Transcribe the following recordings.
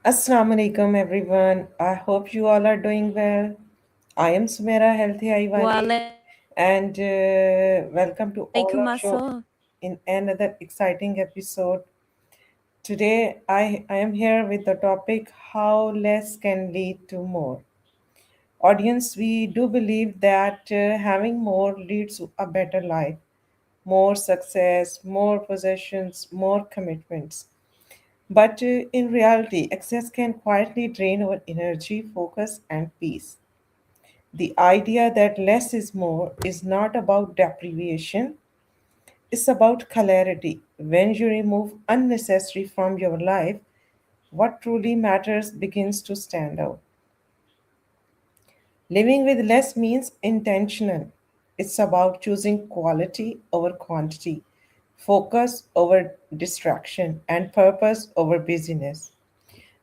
Assalamu alaikum everyone. I hope you all are doing well. I am SUMERA Healthy Wali and welcome to all of you in another exciting episode. Today I am here with the topic how less can lead to more. Audience, we do believe that having more leads to a better life, more success, more possessions, more commitments. But in reality, excess can quietly drain our energy, focus, and peace. The idea that less is more is not about deprivation, it's about clarity. When you remove unnecessary from your life, what truly matters begins to stand out. Living with less means intentional. It's about choosing quality over quantity, focus over distraction, and purpose over busyness.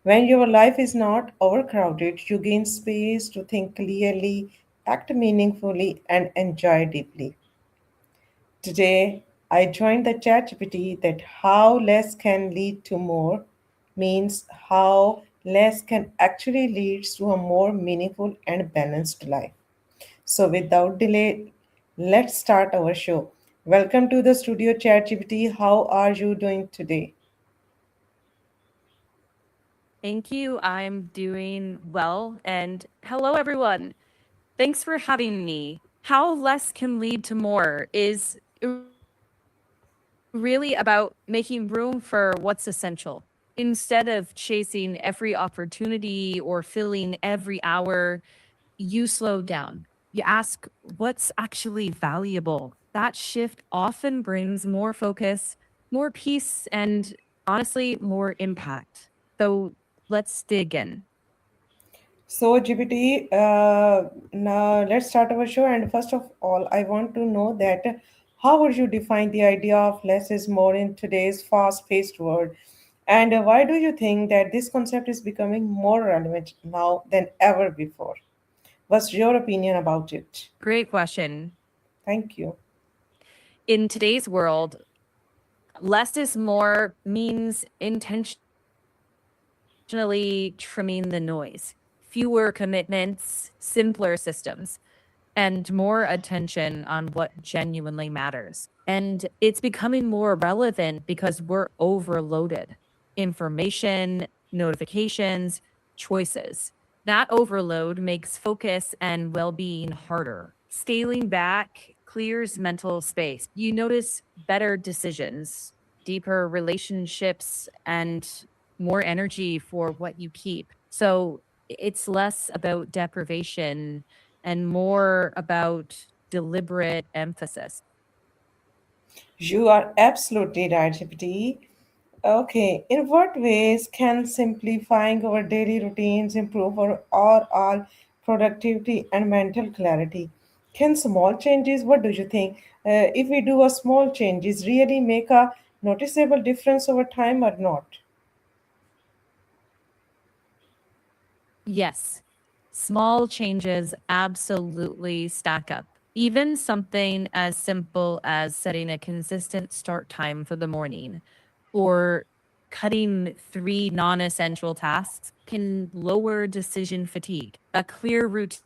When your life is not overcrowded, you gain space to think clearly, act meaningfully, and enjoy deeply. Today, I joined the ChatGPT that how less can lead to more means how less can actually lead to a more meaningful and balanced life. So, without delay, let's start our show. Welcome to the studio, ChatGPT. How are you doing today? Thank you. I'm doing well. And hello, everyone. Thanks for having me. How less can lead to more is really about making room for what's essential. Instead of chasing every opportunity or filling every hour, you slow down. You ask, what's actually valuable? That shift often brings more focus, more peace, and honestly, more impact. So let's dig in. So, GPT, now let's start our show. And first of all, I want to know that how would you define the idea of less is more in today's fast-paced world? And why do you think that this concept is becoming more relevant now than ever before? What's your opinion about it? Great question. Thank you. In today's world, less is more means intentionally trimming the noise, fewer commitments, simpler systems, and more attention on what genuinely matters. And it's becoming more relevant because we're overloaded. Information, notifications, choices. That overload makes focus and well being harder. Scaling back clears mental space. You notice better decisions, deeper relationships, and more energy for what you keep. So it's less about deprivation and more about deliberate emphasis. You are absolutely right, GPT. Okay, in what ways can simplifying our daily routines improve our productivity and mental clarity? Can small changes, what do you think? If we do a small changes, really make a noticeable difference over time or not? Yes, small changes absolutely stack up. Even something as simple as setting a consistent start time for the morning or cutting three non essential tasks can lower decision fatigue. A clear routine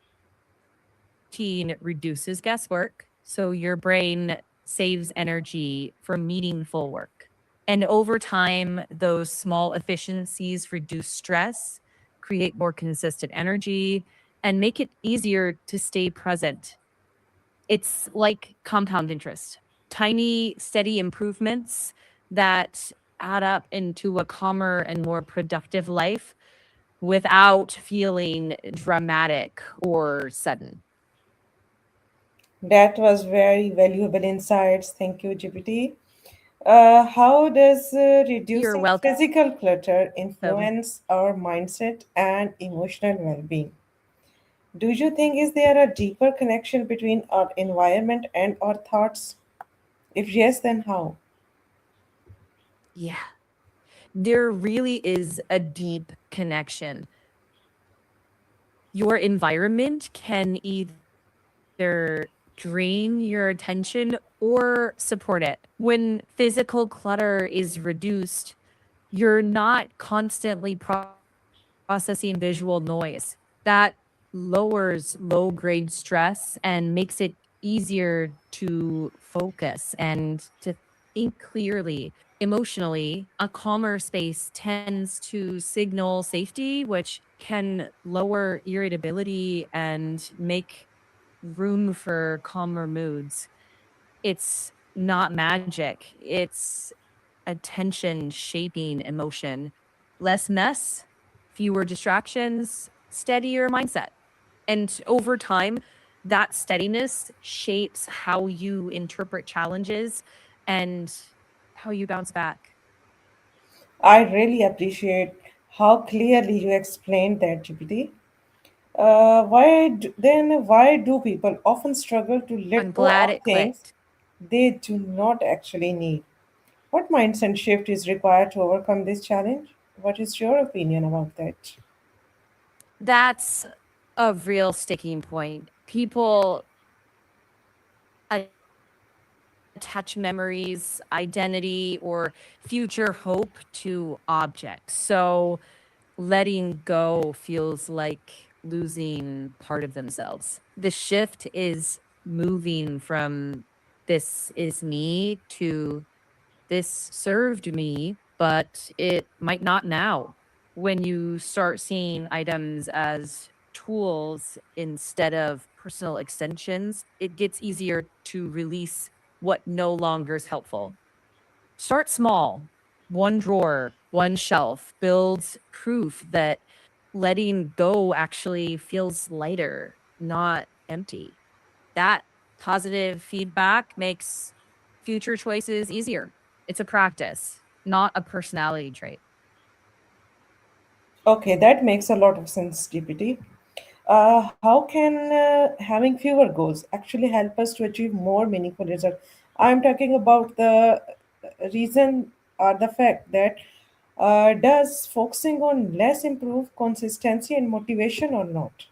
reduces guesswork, so your brain saves energy for meaningful work. And over time, those small efficiencies reduce stress, create more consistent energy, and make it easier to stay present. It's like compound interest, tiny, steady improvements that add up into a calmer and more productive life without feeling dramatic or sudden. That was very valuable insights. Thank you, GPT. How does You're reducing welcome. physical clutter influence our mindset and emotional well-being? Do you think is there a deeper connection between our environment and our thoughts? If yes, then how? Yeah, there really is a deep connection. Your environment can either drain your attention or support it. When physical clutter is reduced, you're not constantly processing processing visual noise. That lowers low grade stress and makes it easier to focus and to think clearly. Emotionally, a calmer space tends to signal safety, which can lower irritability and make room for calmer moods. It's not magic. It's attention shaping emotion. Less mess, fewer distractions, steadier mindset. And over time, that steadiness shapes how you interpret challenges and how you bounce back. I really appreciate how clearly you explained that, GPT. Why do people often struggle to let I'm go glad of it things clicked. they do not actually need? What mindset shift is required to overcome this challenge? What is your opinion about that? That's a real sticking point. People attach memories, identity, or future hope to objects. So letting go feels like losing part of themselves. The shift is moving from this is me to this served me, but it might not now. When you start seeing items as tools instead of personal extensions, it gets easier to release what no longer is helpful. Start small, one drawer, one shelf, builds proof that letting go actually feels lighter, not empty. That positive feedback makes future choices easier. It's a practice, not a personality trait. Okay, that makes a lot of sense, GPT. How can having fewer goals actually help us to achieve more meaningful results? I'm talking about the reason or the fact that does focusing on less improve consistency and motivation or not?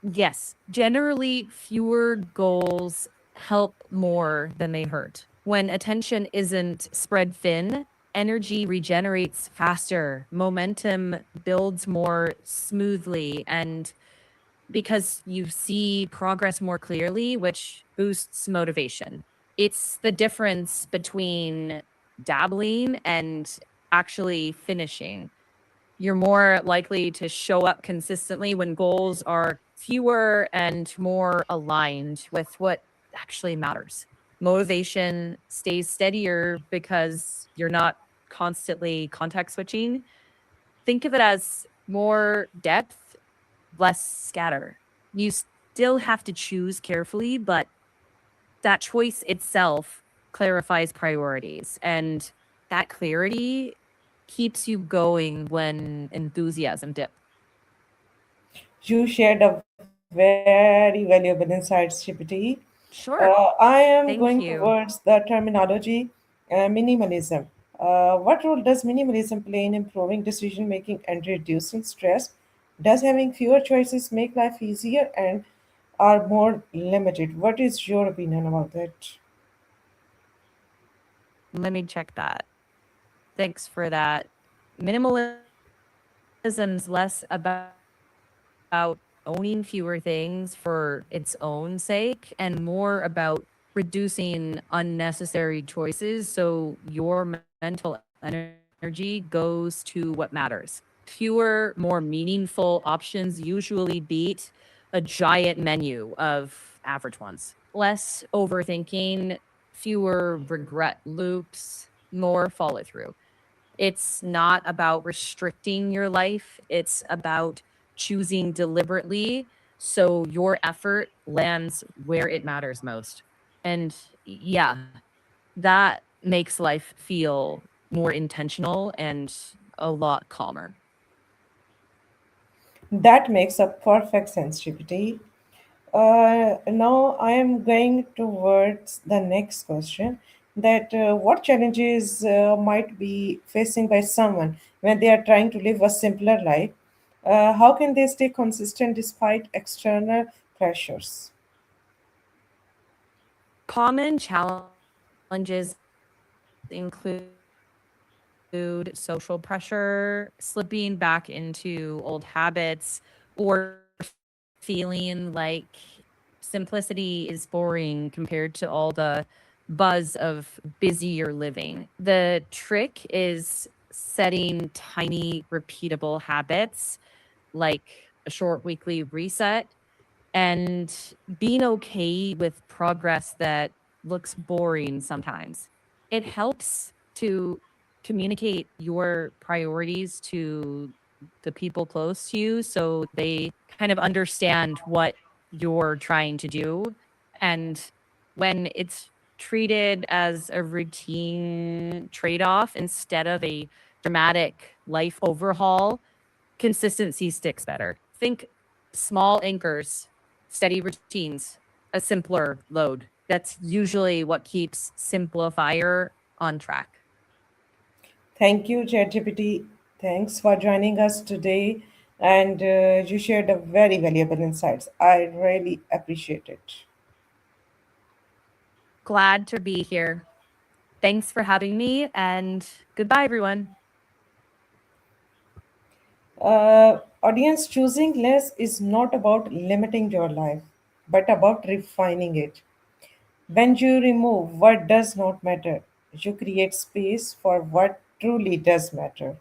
Yes, generally, fewer goals help more than they hurt. When attention isn't spread thin, energy regenerates faster, momentum builds more smoothly, and because you see progress more clearly, which boosts motivation. It's the difference between dabbling and actually finishing. You're more likely to show up consistently when goals are fewer and more aligned with what actually matters. Motivation stays steadier because you're not constantly context switching. Think of it as more depth, less scatter. You still have to choose carefully, but that choice itself clarifies priorities. And that clarity keeps you going when enthusiasm dips. You shared a very valuable insights, GPT. Sure. I am going Thank you. towards the terminology minimalism. What role does minimalism play in improving decision making and reducing stress? Does having fewer choices make life easier and are more limited? What is your opinion about that? Let me check that. Thanks for that. Minimalism's less about owning fewer things for its own sake and more about reducing unnecessary choices so your mental energy goes to what matters. Fewer, more meaningful options usually beat a giant menu of average ones. Less overthinking, fewer regret loops, more follow through. It's not about restricting your life, it's about choosing deliberately so your effort lands where it matters most. And yeah, that makes life feel more intentional and a lot calmer. That makes a perfect sense, GPT. Now I am going towards the next question that what challenges might be facing by someone when they are trying to live a simpler life? How can they stay consistent despite external pressures? Common challenges include overwhelm, social pressure, slipping back into old habits, or feeling like simplicity is boring compared to all the buzz of busier living. The trick is setting tiny, repeatable habits like a short weekly reset and being okay with progress that looks boring sometimes. It helps to communicate your priorities to the people close to you so they kind of understand what you're trying to do. And when it's treated as a routine trade off instead of a dramatic life overhaul, consistency sticks better. Think small anchors, steady routines, a simpler load. That's usually what keeps Simplifier on track. Thank you, ChatGPT. Thanks for joining us today, and you shared a very valuable insights. I really appreciate it. Glad to be here. Thanks for having me, and goodbye, everyone. Audience, choosing less is not about limiting your life, but about refining it. When you remove what does not matter, you create space for what truly does matter.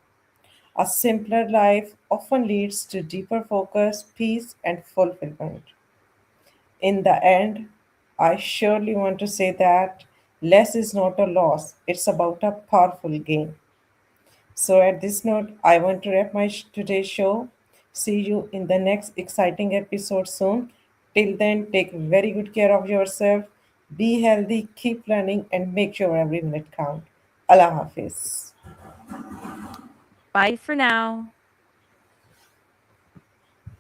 A simpler life often leads to deeper focus, peace, and fulfillment. In the end, I surely want to say that less is not a loss, it's about a powerful gain. So, at this note, I want to wrap my today's show. See you in the next exciting episode soon. Till then, take very good care of yourself. Be healthy, keep learning, and make sure every minute count. Allah Hafiz. Bye for now.